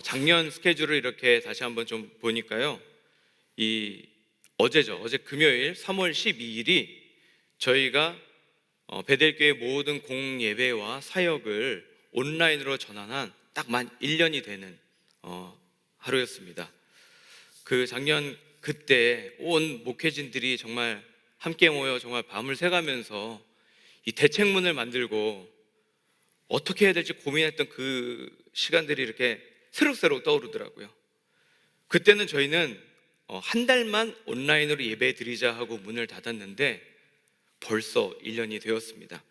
작년 스케줄을 이렇게 다시 한번 좀 보니까요. 어제죠. 어제 금요일 3월 12일이 저희가 베델교회 모든 공예배와 사역을 온라인으로 전환한 딱 만 1년이 되는 하루였습니다. 그 작년 그때 온 목회진들이 정말 함께 모여 정말 밤을 새가면서 이 대책문을 만들고 어떻게 해야 될지 고민했던 그 시간들이 이렇게 새록새록 떠오르더라고요. 그때는 저희는 한 달만 온라인으로 예배 드리자 하고 문을 닫았는데 벌써 1년이 되었습니다.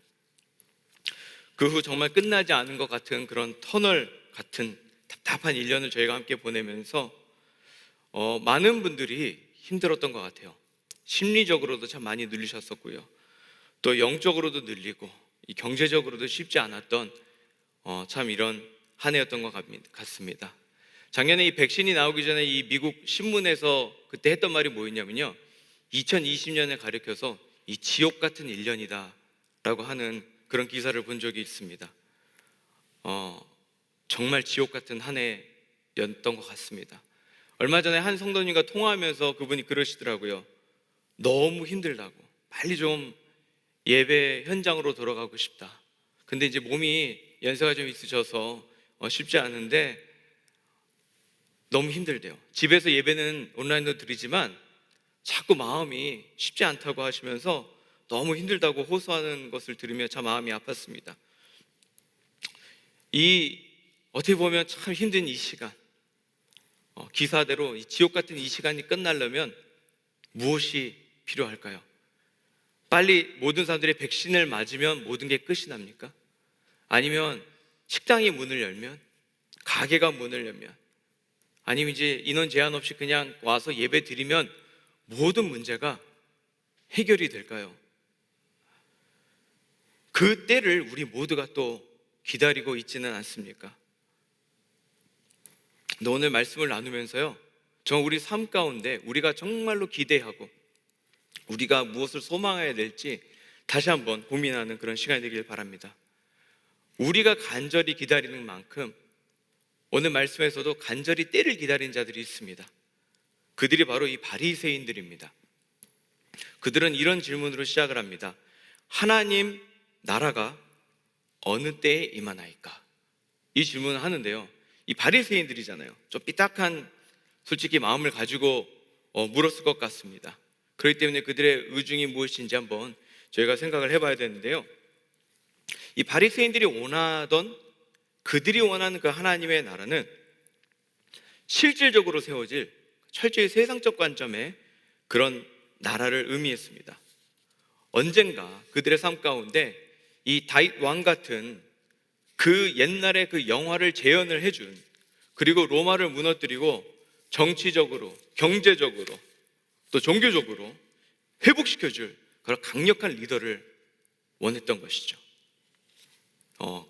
그 후 정말 끝나지 않은 것 같은 그런 터널 같은 답답한 1년을 저희가 함께 보내면서 많은 분들이 힘들었던 것 같아요. 심리적으로도 참 많이 눌리셨었고요. 또 영적으로도 눌리고 경제적으로도 쉽지 않았던 참 이런 한 해였던 것 같습니다. 작년에 이 백신이 나오기 전에 이 미국 신문에서 그때 했던 말이 뭐였냐면요, 2020년을 가리켜서 이 지옥 같은 1년이다 라고 하는 그런 기사를 본 적이 있습니다. 정말 지옥 같은 한 해였던 것 같습니다. 얼마 전에 한 성도님과 통화하면서 그분이 그러시더라고요. 너무 힘들다고, 빨리 좀 예배 현장으로 돌아가고 싶다. 근데 이제 몸이 연세가 좀 있으셔서 쉽지 않은데 너무 힘들대요. 집에서 예배는 온라인으로 드리지만 자꾸 마음이 쉽지 않다고 하시면서 너무 힘들다고 호소하는 것을 들으며 참 마음이 아팠습니다. 어떻게 보면 참 힘든 이 시간, 기사대로 이 지옥 같은 이 시간이 끝나려면 무엇이 필요할까요? 빨리 모든 사람들이 백신을 맞으면 모든 게 끝이 납니까? 아니면 식당이 문을 열면, 가게가 문을 열면, 아니면 이제 인원 제한 없이 그냥 와서 예배 드리면 모든 문제가 해결이 될까요? 그 때를 우리 모두가 또 기다리고 있지는 않습니까? 오늘 말씀을 나누면서요, 정말 우리 삶 가운데 우리가 정말로 기대하고 우리가 무엇을 소망해야 될지 다시 한번 고민하는 그런 시간이 되길 바랍니다. 우리가 간절히 기다리는 만큼 오늘 말씀에서도 간절히 때를 기다리는 자들이 있습니다. 그들이 바로 이 바리새인들입니다. 그들은 이런 질문으로 시작을 합니다. 하나님 나라가 어느 때에 임하나이까? 이 질문을 하는데요, 이 바리새인들이잖아요. 좀 삐딱한 솔직히 마음을 가지고 물었을 것 같습니다. 그렇기 때문에 그들의 의중이 무엇인지 한번 저희가 생각을 해봐야 되는데요, 이 바리새인들이 그들이 원하는 그 하나님의 나라는 실질적으로 세워질 철저히 세상적 관점의 그런 나라를 의미했습니다. 언젠가 그들의 삶 가운데 이 다윗 왕 같은 그 옛날의 그 영화를 재현을 해준, 그리고 로마를 무너뜨리고 정치적으로, 경제적으로, 또 종교적으로 회복시켜줄 그런 강력한 리더를 원했던 것이죠.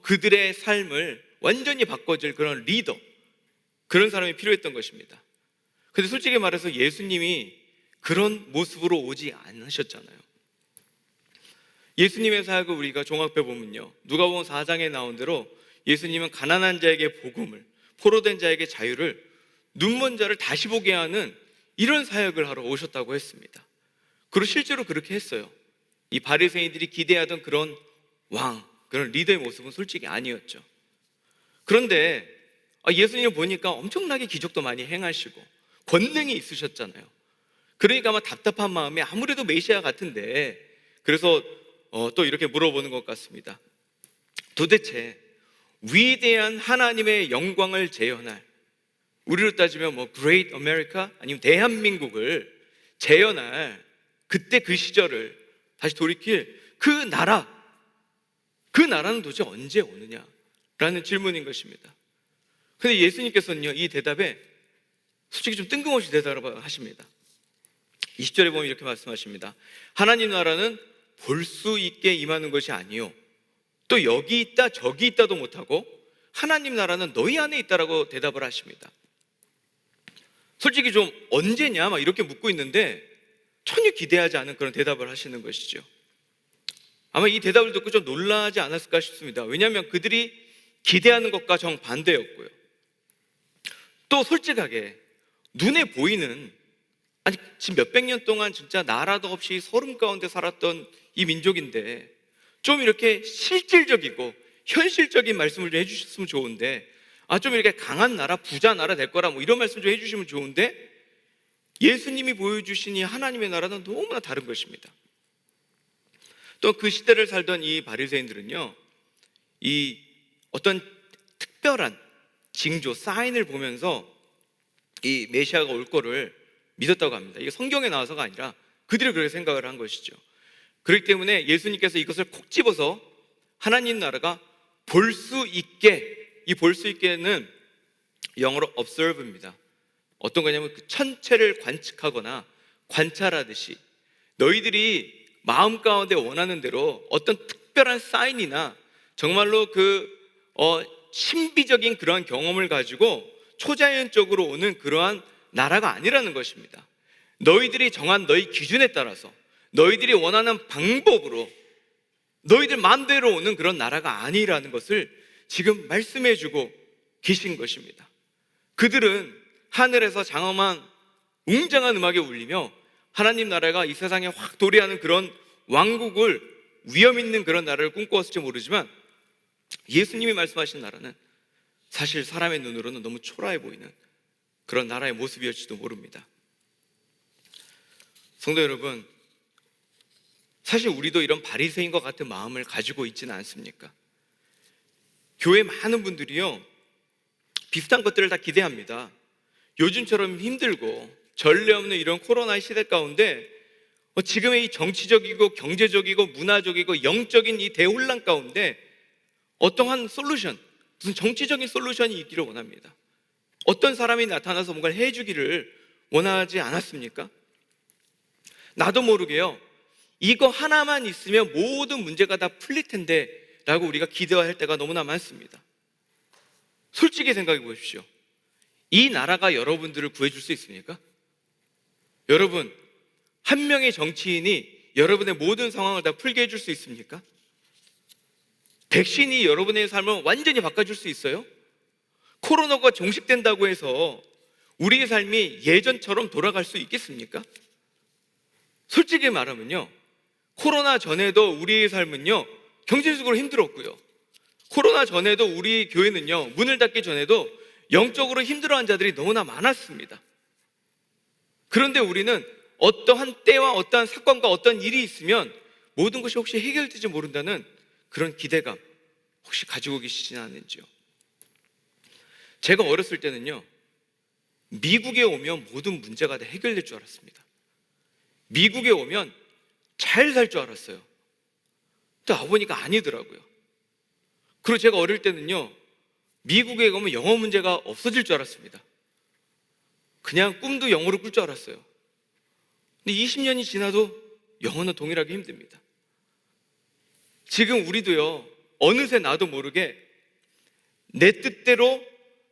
그들의 삶을 완전히 바꿔줄 그런 리더, 그런 사람이 필요했던 것입니다. 근데 솔직히 말해서 예수님이 그런 모습으로 오지 않으셨잖아요. 예수님의 사역을 우리가 종합해 보면요, 누가복음 4장에 나온 대로 예수님은 가난한 자에게 복음을, 포로된 자에게 자유를, 눈먼 자를 다시 보게 하는 이런 사역을 하러 오셨다고 했습니다. 그리고 실제로 그렇게 했어요. 이 바리새인들이 기대하던 그런 왕, 그런 리더의 모습은 솔직히 아니었죠. 그런데 예수님을 보니까 엄청나게 기적도 많이 행하시고 권능이 있으셨잖아요. 그러니까 아마 답답한 마음에 아무래도 메시아 같은데, 그래서 또 이렇게 물어보는 것 같습니다. 도대체 위대한 하나님의 영광을 재현할, 우리로 따지면 Great America 아니면 대한민국을 재현할 그때 그 시절을 다시 돌이킬 그 나라는 도대체 언제 오느냐라는 질문인 것입니다. 근데 예수님께서는요, 이 대답에 솔직히 좀 뜬금없이 대답을 하십니다. 20절에 보면 이렇게 말씀하십니다. 하나님 나라는 볼 수 있게 임하는 것이 아니요, 또 여기 있다 저기 있다도 못하고 하나님 나라는 너희 안에 있다라고 대답을 하십니다. 솔직히 좀 언제냐 막 이렇게 묻고 있는데 전혀 기대하지 않은 그런 대답을 하시는 것이죠. 아마 이 대답을 듣고 좀 놀라지 않았을까 싶습니다. 왜냐하면 그들이 기대하는 것과 정반대였고요. 또 솔직하게 눈에 보이는, 아니 지금 몇백 년 동안 진짜 나라도 없이 소름 가운데 살았던 이 민족인데 좀 이렇게 실질적이고 현실적인 말씀을 좀 해주셨으면 좋은데, 좀 이렇게 강한 나라, 부자 나라 될 거라 뭐 이런 말씀 좀 해주시면 좋은데, 예수님이 보여주신 이 하나님의 나라는 너무나 다른 것입니다. 또 그 시대를 살던 이 바리새인들은요, 이 어떤 특별한 징조, 사인을 보면서 이 메시아가 올 거를 믿었다고 합니다. 이게 성경에 나와서가 아니라 그들이 그렇게 생각을 한 것이죠. 그렇기 때문에 예수님께서 이것을 콕 집어서 하나님 나라가 볼 수 있게, 이 볼 수 있게는 영어로 observe입니다. 어떤 거냐면 그 천체를 관측하거나 관찰하듯이 너희들이 마음 가운데 원하는 대로 어떤 특별한 사인이나 정말로 신비적인 그러한 경험을 가지고 초자연적으로 오는 그러한 나라가 아니라는 것입니다. 너희들이 정한 너희 기준에 따라서 너희들이 원하는 방법으로 너희들 마음대로 오는 그런 나라가 아니라는 것을 지금 말씀해주고 계신 것입니다. 그들은 하늘에서 장엄한 웅장한 음악이 울리며 하나님 나라가 이 세상에 확 도래하는 그런 왕국을, 위험 있는 그런 나라를 꿈꾸었을지 모르지만 예수님이 말씀하신 나라는 사실 사람의 눈으로는 너무 초라해 보이는 그런 나라의 모습이었지도 모릅니다. 성도 여러분, 사실 우리도 이런 바리새인과 같은 마음을 가지고 있지는 않습니까? 교회 많은 분들이요, 비슷한 것들을 다 기대합니다. 요즘처럼 힘들고 전례 없는 이런 코로나 시대 가운데 지금의 이 정치적이고 경제적이고 문화적이고 영적인 이 대혼란 가운데 어떠한 솔루션, 무슨 정치적인 솔루션이 있기를 원합니다. 어떤 사람이 나타나서 뭔가를 해주기를 원하지 않았습니까? 나도 모르게요, 이거 하나만 있으면 모든 문제가 다 풀릴 텐데 라고 우리가 기대할 때가 너무나 많습니다. 솔직히 생각해 보십시오. 이 나라가 여러분들을 구해줄 수 있습니까? 여러분, 한 명의 정치인이 여러분의 모든 상황을 다 풀게 해줄 수 있습니까? 백신이 여러분의 삶을 완전히 바꿔줄 수 있어요? 코로나가 종식된다고 해서 우리의 삶이 예전처럼 돌아갈 수 있겠습니까? 솔직히 말하면요, 코로나 전에도 우리의 삶은요, 경제적으로 힘들었고요, 코로나 전에도 우리 교회는요, 문을 닫기 전에도 영적으로 힘들어한 자들이 너무나 많았습니다. 그런데 우리는 어떠한 때와 어떠한 사건과 어떤 일이 있으면 모든 것이 혹시 해결되지 모른다는 그런 기대감 혹시 가지고 계시지는 않는지요? 제가 어렸을 때는요, 미국에 오면 모든 문제가 다 해결될 줄 알았습니다. 미국에 오면 잘 살 줄 알았어요. 또 와보니까 아니더라고요. 그리고 제가 어릴 때는요, 미국에 가면 영어 문제가 없어질 줄 알았습니다. 그냥 꿈도 영어로 꿀 줄 알았어요. 근데 20년이 지나도 영어는 동일하게 힘듭니다. 지금 우리도요, 어느새 나도 모르게 내 뜻대로,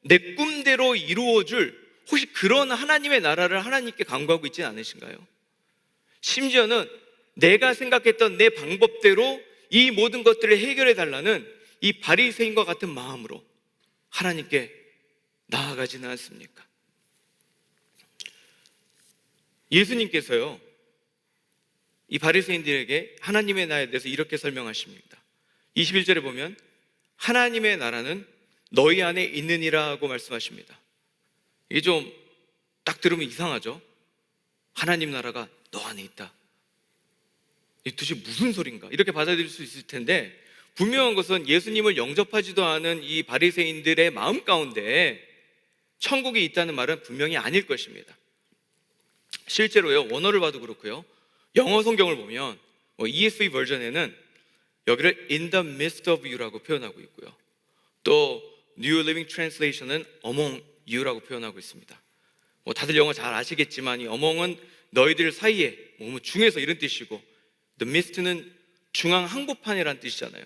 내 꿈대로 이루어줄 혹시 그런 하나님의 나라를 하나님께 간구하고 있지는 않으신가요? 심지어는 내가 생각했던 내 방법대로 이 모든 것들을 해결해 달라는 이 바리새인과 같은 마음으로 하나님께 나아가지는 않습니까? 예수님께서요, 이 바리새인들에게 하나님의 나라에 대해서 이렇게 설명하십니다. 21절에 보면 하나님의 나라는 너희 안에 있느니라고 말씀하십니다. 이게 좀 딱 들으면 이상하죠? 하나님 나라가 너 안에 있다. 이게 도대체 무슨 소린가? 이렇게 받아들일 수 있을 텐데, 분명한 것은 예수님을 영접하지도 않은 이 바리새인들의 마음 가운데 천국이 있다는 말은 분명히 아닐 것입니다. 실제로요, 원어를 봐도 그렇고요, 영어 성경을 보면 ESV 버전에는 여기를 in the midst of you라고 표현하고 있고요, 또 New Living Translation은 among you라고 표현하고 있습니다. 다들 영어 잘 아시겠지만 이 among은 너희들 사이에, 중에서 이런 뜻이고, the midst는 중앙 한복판이라는 뜻이잖아요.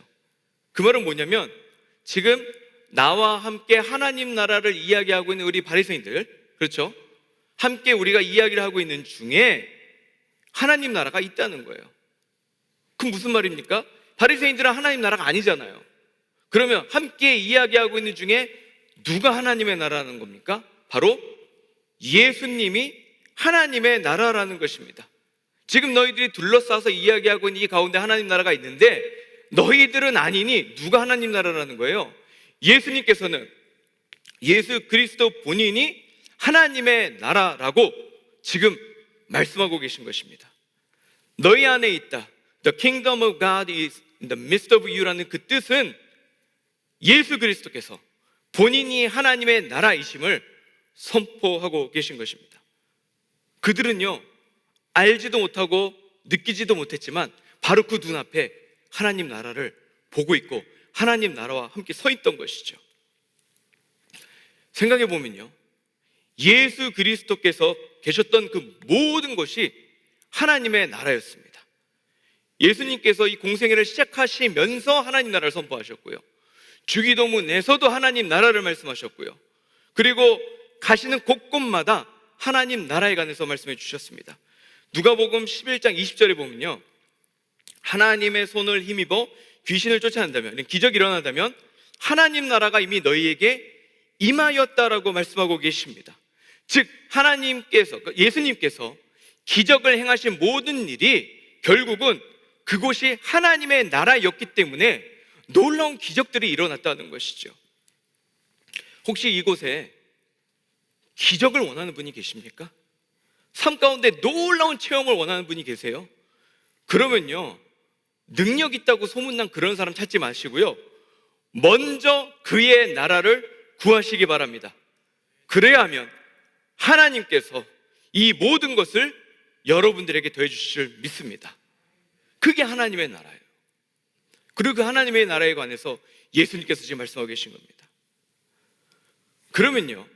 그 말은 뭐냐면 지금 나와 함께 하나님 나라를 이야기하고 있는 우리 바리새인들, 그렇죠? 함께 우리가 이야기를 하고 있는 중에 하나님 나라가 있다는 거예요. 그럼 무슨 말입니까? 바리새인들은 하나님 나라가 아니잖아요. 그러면 함께 이야기하고 있는 중에 누가 하나님의 나라라는 겁니까? 바로 예수님이 하나님의 나라라는 것입니다. 지금 너희들이 둘러싸서 이야기하고 있는 이 가운데 하나님 나라가 있는데 너희들은 아니니 누가 하나님 나라라는 거예요? 예수님께서는, 예수 그리스도 본인이 하나님의 나라라고 지금 말씀하고 계신 것입니다. 너희 안에 있다. The kingdom of God is in the midst of you라는 그 뜻은 예수 그리스도께서 본인이 하나님의 나라이심을 선포하고 계신 것입니다. 그들은요, 알지도 못하고 느끼지도 못했지만 바로 그 눈앞에 하나님 나라를 보고 있고 하나님 나라와 함께 서 있던 것이죠. 생각해 보면요, 예수 그리스도께서 계셨던 그 모든 것이 하나님의 나라였습니다. 예수님께서 이 공생애를 시작하시면서 하나님 나라를 선포하셨고요, 주기도문에서도 하나님 나라를 말씀하셨고요, 그리고 가시는 곳곳마다 하나님 나라에 관해서 말씀해 주셨습니다. 누가복음 11장 20절에 보면요, 하나님의 손을 힘입어 귀신을 쫓아낸다면, 기적이 일어난다면 하나님 나라가 이미 너희에게 임하였다라고 말씀하고 계십니다. 즉 하나님께서, 예수님께서 기적을 행하신 모든 일이 결국은 그곳이 하나님의 나라였기 때문에 놀라운 기적들이 일어났다는 것이죠. 혹시 이곳에 기적을 원하는 분이 계십니까? 삶 가운데 놀라운 체험을 원하는 분이 계세요? 그러면요, 능력 있다고 소문난 그런 사람 찾지 마시고요, 먼저 그의 나라를 구하시기 바랍니다. 그래야 하면 하나님께서 이 모든 것을 여러분들에게 더해 주실 줄 믿습니다. 그게 하나님의 나라예요. 그리고 그 하나님의 나라에 관해서 예수님께서 지금 말씀하고 계신 겁니다. 그러면요,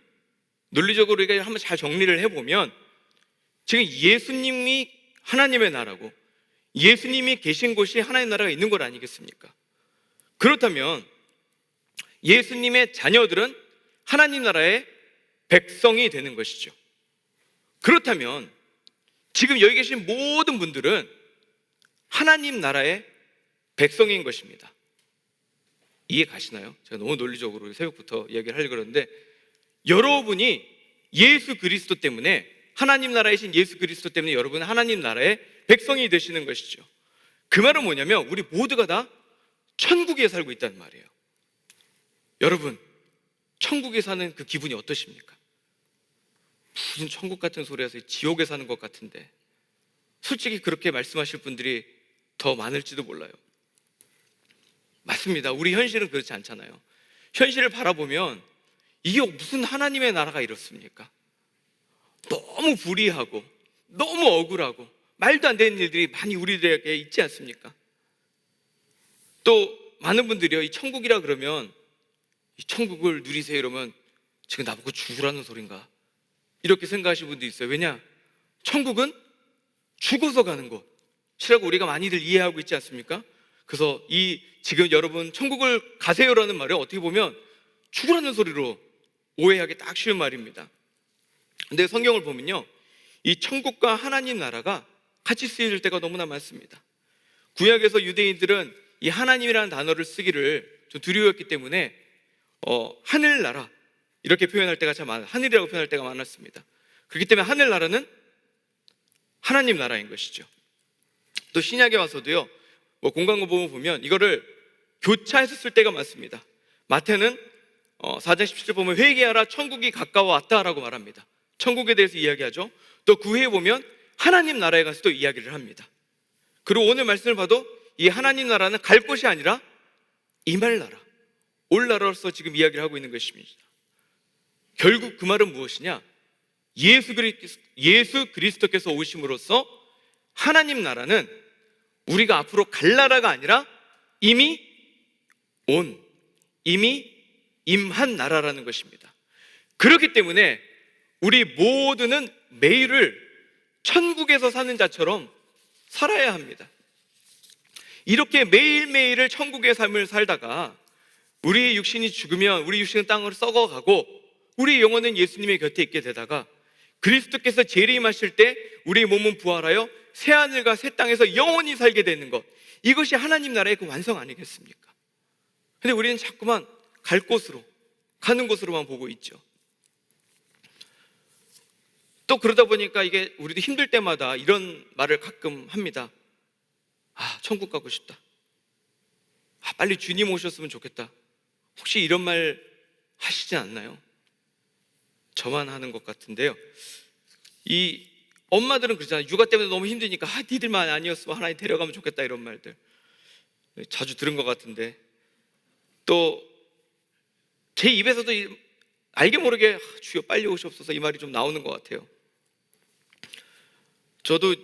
논리적으로 우리가 한번 잘 정리를 해보면 지금 예수님이 하나님의 나라고 예수님이 계신 곳이 하나님의 나라가 있는 것 아니겠습니까? 그렇다면 예수님의 자녀들은 하나님 나라의 백성이 되는 것이죠. 그렇다면 지금 여기 계신 모든 분들은 하나님 나라의 백성인 것입니다. 이해 가시나요? 제가 너무 논리적으로 새벽부터 이야기를 하려고 그러는데, 여러분이 예수 그리스도 때문에, 하나님 나라이신 예수 그리스도 때문에 여러분은 하나님 나라의 백성이 되시는 것이죠. 그 말은 뭐냐면 우리 모두가 다 천국에 살고 있다는 말이에요. 여러분, 천국에 사는 그 기분이 어떠십니까? 무슨 천국 같은 소리 해서 지옥에 사는 것 같은데, 솔직히 그렇게 말씀하실 분들이 더 많을지도 몰라요. 맞습니다. 우리 현실은 그렇지 않잖아요. 현실을 바라보면 이게 무슨 하나님의 나라가 이렇습니까? 너무 불의하고 너무 억울하고 말도 안 되는 일들이 많이 우리들에게 있지 않습니까? 또 많은 분들이요, 이 천국이라 그러면 이 천국을 누리세요 이러면 지금 나보고 죽으라는 소린가, 이렇게 생각하시는 분도 있어요. 왜냐? 천국은 죽어서 가는 곳이라고 우리가 많이들 이해하고 있지 않습니까? 그래서 이 지금 여러분 천국을 가세요라는 말을 어떻게 보면 죽으라는 소리로 오해하기 딱 쉬운 말입니다. 근데 성경을 보면요, 이 천국과 하나님 나라가 같이 쓰여질 때가 너무나 많습니다. 구약에서 유대인들은 이 하나님이라는 단어를 쓰기를 좀 두려워했기 때문에 하늘나라 이렇게 표현할 때가 참 많아요. 하늘이라고 표현할 때가 많았습니다. 그렇기 때문에 하늘나라는 하나님 나라인 것이죠. 또 신약에 와서도요, 공관고 보면 이거를 교차해서 쓸 때가 많습니다. 마태는 4장 17절 보면 회개하라 천국이 가까워 왔다라고 말합니다. 천국에 대해서 이야기하죠. 또 구회에 보면 하나님 나라에 가서 또 이야기를 합니다. 그리고 오늘 말씀을 봐도 이 하나님 나라는 갈 곳이 아니라 임할 나라, 올 나라로서 지금 이야기를 하고 있는 것입니다. 결국 그 말은 무엇이냐? 예수 그리스도께서 오심으로써 하나님 나라는 우리가 앞으로 갈 나라가 아니라 이미 이미 임한 나라라는 것입니다. 그렇기 때문에 우리 모두는 매일을 천국에서 사는 자처럼 살아야 합니다. 이렇게 매일매일을 천국의 삶을 살다가 우리의 육신이 죽으면 우리 육신은 땅으로 썩어가고 우리 영혼은 예수님의 곁에 있게 되다가 그리스도께서 재림하실 때 우리 몸은 부활하여 새하늘과 새 땅에서 영원히 살게 되는 것, 이것이 하나님 나라의 그 완성 아니겠습니까? 근데 우리는 자꾸만 가는 곳으로만 보고 있죠. 또 그러다 보니까 이게 우리도 힘들 때마다 이런 말을 가끔 합니다. 천국 가고 싶다. 빨리 주님 오셨으면 좋겠다. 혹시 이런 말 하시지 않나요? 저만 하는 것 같은데요. 이 엄마들은 그러잖아요. 육아 때문에 너무 힘드니까 니들만 아니었으면 하나님 데려가면 좋겠다, 이런 말들 자주 들은 것 같은데, 또 제 입에서도 알게 모르게 주여 빨리 오시옵소서 이 말이 좀 나오는 것 같아요. 저도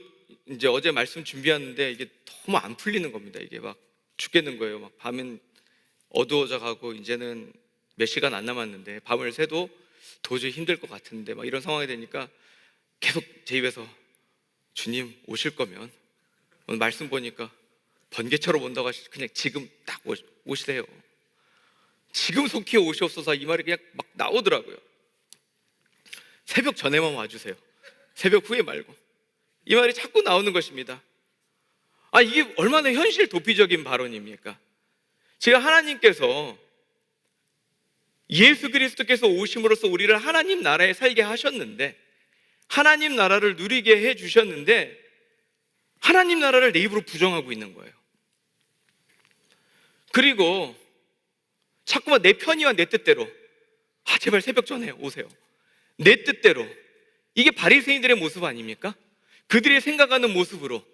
이제 어제 말씀 준비하는데 이게 너무 안 풀리는 겁니다. 이게 막 죽겠는 거예요. 막 밤은 어두워져 가고 이제는 몇 시간 안 남았는데 밤을 새도 도저히 힘들 것 같은데 막 이런 상황이 되니까 계속 제 입에서 주님 오실 거면 오늘 말씀 보니까 번개처럼 온다고 하시지 그냥 지금 딱 오시래요. 지금 속히 오시옵소서 이 말이 그냥 막 나오더라고요. 새벽 전에만 와주세요. 새벽 후에 말고. 이 말이 자꾸 나오는 것입니다. 이게 얼마나 현실 도피적인 발언입니까? 제가 하나님께서 예수 그리스도께서 오심으로써 우리를 하나님 나라에 살게 하셨는데, 하나님 나라를 누리게 해주셨는데 하나님 나라를 내 입으로 부정하고 있는 거예요. 그리고 자꾸만 내 편의와 내 뜻대로 제발 새벽 전에 오세요. 내 뜻대로. 이게 바리새인들의 모습 아닙니까? 그들이 생각하는 모습으로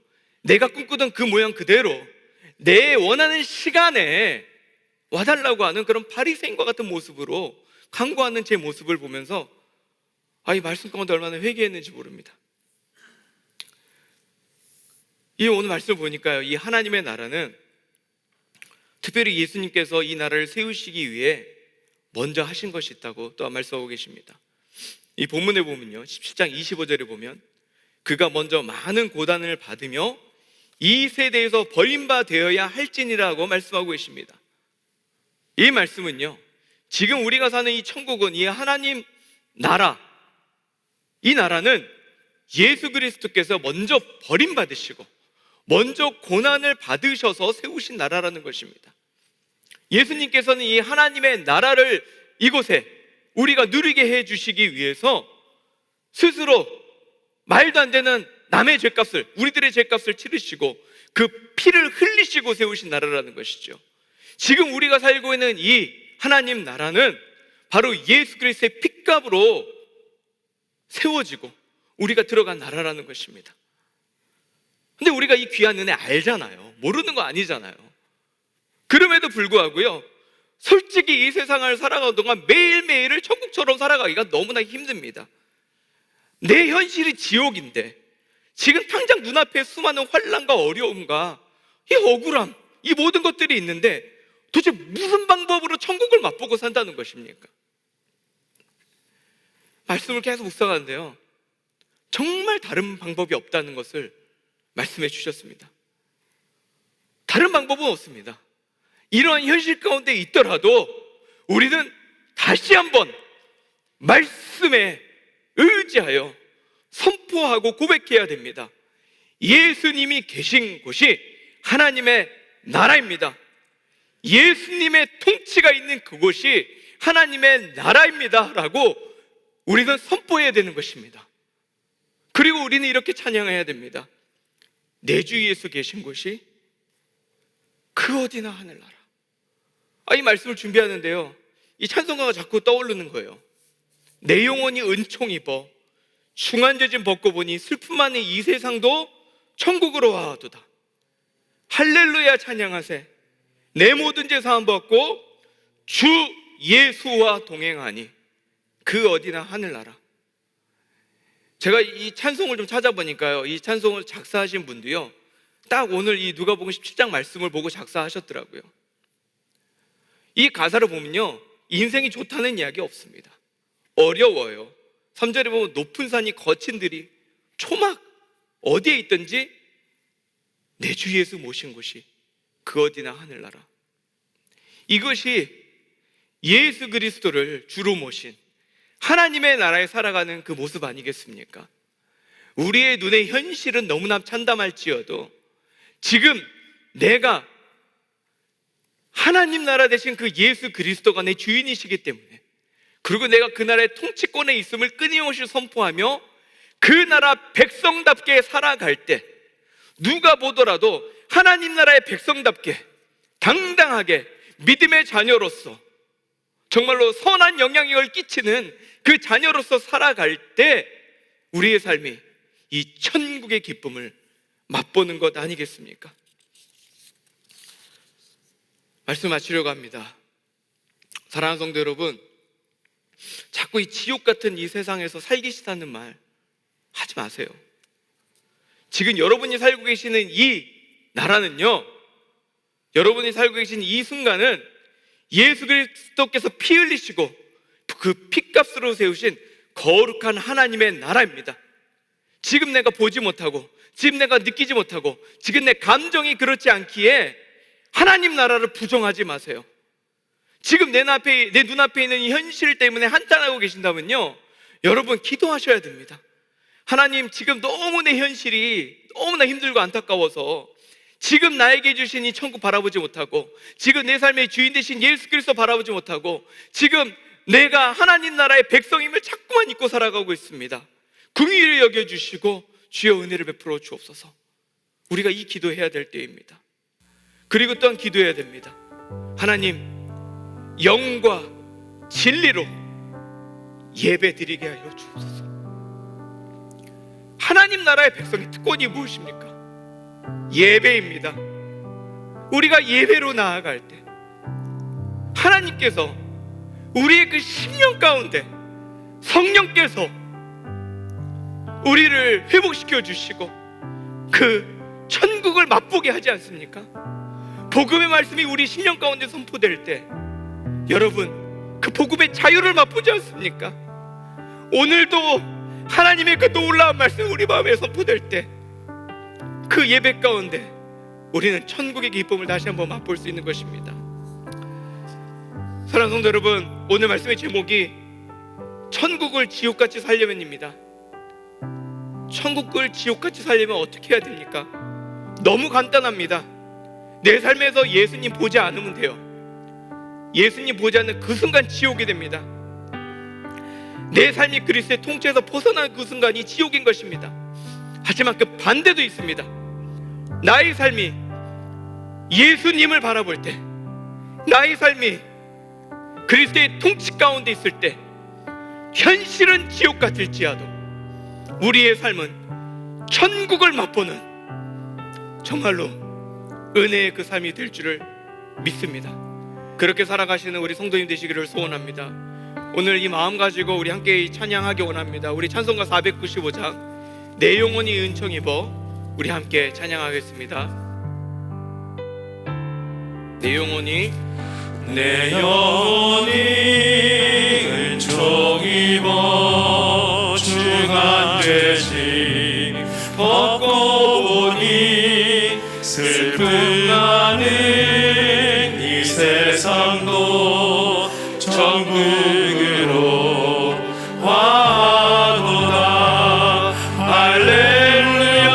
내가 꿈꾸던 그 모양 그대로 내 원하는 시간에 와달라고 하는 그런 바리새인과 같은 모습으로 강구하는 제 모습을 보면서 이 말씀 가운데 얼마나 회개했는지 모릅니다. 이 오늘 말씀을 보니까요, 이 하나님의 나라는 특별히 예수님께서 이 나라를 세우시기 위해 먼저 하신 것이 있다고 또 말씀하고 계십니다. 이 본문에 보면요, 17장 25절에 보면 그가 먼저 많은 고난을 받으며 이 세대에서 버림받아야 할지니라고 말씀하고 계십니다. 이 말씀은요, 지금 우리가 사는 이 천국은 이 하나님 나라, 이 나라는 예수 그리스도께서 먼저 버림받으시고 먼저 고난을 받으셔서 세우신 나라라는 것입니다. 예수님께서는 이 하나님의 나라를 이곳에 우리가 누리게 해주시기 위해서 스스로 말도 안 되는 남의 죄값을, 우리들의 죄값을 치르시고 그 피를 흘리시고 세우신 나라라는 것이죠. 지금 우리가 살고 있는 이 하나님 나라는 바로 예수 그리스도의 핏값으로 세워지고 우리가 들어간 나라라는 것입니다. 근데 우리가 이 귀한 은혜 알잖아요. 모르는 거 아니잖아요. 그럼에도 불구하고요, 솔직히 이 세상을 살아가는 동안 매일매일을 천국처럼 살아가기가 너무나 힘듭니다. 내 현실이 지옥인데 지금 당장 눈앞에 수많은 환난과 어려움과 이 억울함, 이 모든 것들이 있는데 도대체 무슨 방법으로 천국을 맛보고 산다는 것입니까? 말씀을 계속 묵상하는데요, 정말 다른 방법이 없다는 것을 말씀해 주셨습니다. 다른 방법은 없습니다. 이러한 현실 가운데 있더라도 우리는 다시 한번 말씀에 의지하여 선포하고 고백해야 됩니다. 예수님이 계신 곳이 하나님의 나라입니다. 예수님의 통치가 있는 그곳이 하나님의 나라입니다 라고 우리는 선포해야 되는 것입니다. 그리고 우리는 이렇게 찬양해야 됩니다. 내 주 예수 계신 곳이 그 어디나 하늘나라. 이 말씀을 준비하는데요, 이 찬송가가 자꾸 떠오르는 거예요. 내 영혼이 은총 입어 중한죄짐 벗고 보니 슬픔 많은 이 세상도 천국으로 와도다. 할렐루야 찬양하세. 내 모든 죄 사함 받고 주 예수와 동행하니 그 어디나 하늘나라. 제가 이 찬송을 좀 찾아보니까요, 이 찬송을 작사하신 분도요, 딱 오늘 이 누가복음 17장 말씀을 보고 작사하셨더라고요. 이 가사를 보면요, 인생이 좋다는 이야기 없습니다. 어려워요. 3절에 보면 높은 산이 거친 들이 초막 어디에 있든지 내 주 예수 모신 곳이 그 어디나 하늘나라. 이것이 예수 그리스도를 주로 모신 하나님의 나라에 살아가는 그 모습 아니겠습니까? 우리의 눈의 현실은 너무나 참담할지어도 지금 내가 하나님 나라 대신 그 예수 그리스도가 내 주인이시기 때문에, 그리고 내가 그 나라의 통치권에 있음을 끊임없이 선포하며 그 나라 백성답게 살아갈 때 누가 보더라도 하나님 나라의 백성답게 당당하게 믿음의 자녀로서 정말로 선한 영향력을 끼치는 그 자녀로서 살아갈 때 우리의 삶이 이 천국의 기쁨을 맛보는 것 아니겠습니까? 말씀 마치려고 합니다. 사랑하는 성도 여러분, 자꾸 이 지옥 같은 이 세상에서 살기 싫다는 말 하지 마세요. 지금 여러분이 살고 계시는 이 나라는요, 여러분이 살고 계신 이 순간은 예수 그리스도께서 피 흘리시고 그 피값으로 세우신 거룩한 하나님의 나라입니다. 지금 내가 보지 못하고, 지금 내가 느끼지 못하고, 지금 내 감정이 그렇지 않기에 하나님 나라를 부정하지 마세요. 지금 내 눈앞에 있는 이 현실 때문에 한탄하고 계신다면요, 여러분 기도하셔야 됩니다. 하나님, 지금 너무 내 현실이 너무나 힘들고 안타까워서 지금 나에게 주신 이 천국 바라보지 못하고, 지금 내 삶의 주인 되신 예수 그리스도 바라보지 못하고, 지금 내가 하나님 나라의 백성임을 자꾸만 잊고 살아가고 있습니다. 긍휼히 여겨주시고 주여 은혜를 베풀어 주옵소서. 우리가 이 기도해야 될 때입니다. 그리고 또한 기도해야 됩니다. 하나님, 영과 진리로 예배 드리게 하여 주옵소서. 하나님 나라의 백성의 특권이 무엇입니까? 예배입니다. 우리가 예배로 나아갈 때 하나님께서 우리의 그 심령 가운데 성령께서 우리를 회복시켜 주시고 그 천국을 맛보게 하지 않습니까? 복음의 말씀이 우리 심령 가운데 선포될 때 여러분 그 복음의 자유를 맛보지 않습니까? 오늘도 하나님의 그 놀라운 말씀이 우리 마음에 선포될 때 그 예배 가운데 우리는 천국의 기쁨을 다시 한번 맛볼 수 있는 것입니다. 사랑하는 성도 여러분, 오늘 말씀의 제목이 천국을 지옥같이 살려면입니다. 천국을 지옥같이 살려면 어떻게 해야 됩니까? 너무 간단합니다. 내 삶에서 예수님 보지 않으면 돼요. 예수님 보지 않는 그 순간 지옥이 됩니다. 내 삶이 그리스도의 통치에서 벗어난 그 순간이 지옥인 것입니다. 하지만 그 반대도 있습니다. 나의 삶이 예수님을 바라볼 때, 나의 삶이 그리스도의 통치 가운데 있을 때 현실은 지옥 같을지라도 우리의 삶은 천국을 맛보는 정말로 은혜의 그 삶이 될 줄을 믿습니다. 그렇게 살아가시는 우리 성도님 되시기를 소원합니다. 오늘 이 마음 가지고 우리 함께 찬양하기 원합니다. 우리 찬송가 495장 내 영혼이 은총 입어 우리 함께 찬양하겠습니다. 내 영혼이 은총 입어 중한 죄짐 벗고 보니 슬픔 나는 이 세상도 천국으로 와도다. 할렐루야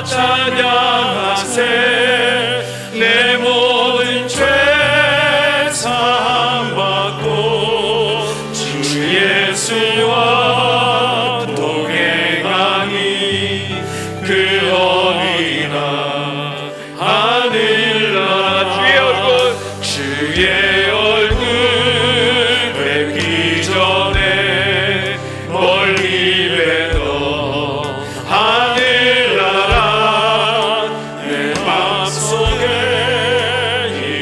찬양하세. 내 모든 죄 사함받고 주 예수와 동행하니 그 어린아 하늘나라 주의 얼굴 뵙기 전에 멀리 뵈던 하늘나라 내 맘속에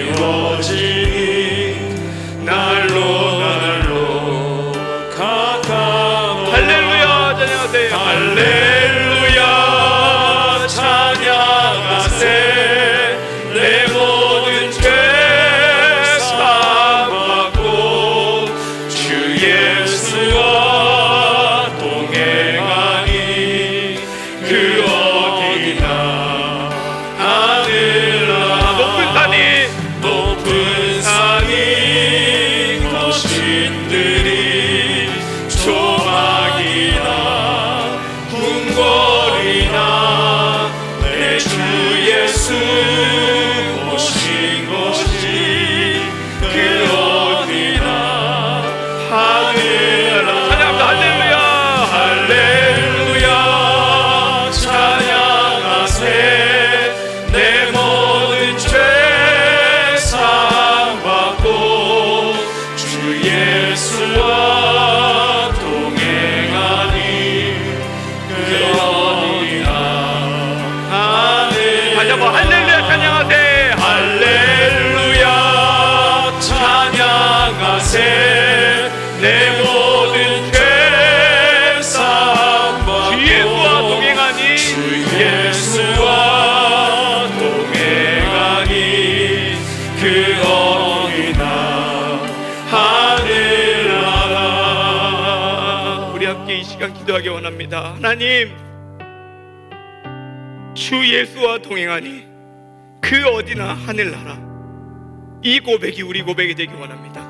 이루어지니 날로 가까워. 할렐루야 찬양하세요. 할렐루야 찬양하세. 내 모든 죄 사함받고 주 예수와 동행하니 그 어디나 하늘나라 높은 산이 거신들이 조망이나 궁궐 함께 이 시간 기도하기 원합니다. 하나님, 주 예수와 동행하니 그 어디나 하늘나라, 이 고백이 우리 고백이 되기 원합니다.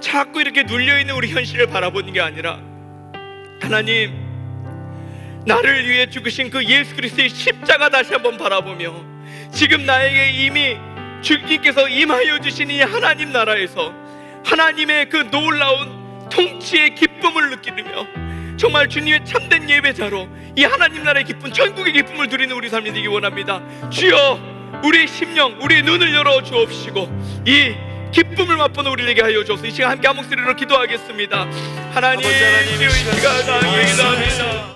자꾸 이렇게 눌려있는 우리 현실을 바라보는 게 아니라, 하나님, 나를 위해 죽으신 그 예수 그리스도의 십자가 다시 한번 바라보며 지금 나에게 이미 주님께서 임하여 주신 이 하나님 나라에서 하나님의 그 놀라운 통치의 기쁨을 느끼며 정말 주님의 참된 예배자로 이 하나님 나라의 기쁨, 천국의 기쁨을 누리는 우리 삶이 되기 원합니다. 주여, 우리의 심령, 우리의 눈을 열어 주옵시고 이 기쁨을 맛보는 우리에게 하여 주옵소서. 이 시간 함께 한 목소리로 기도하겠습니다. 하나님, 주여, 이 시간 나에게 기도합니다.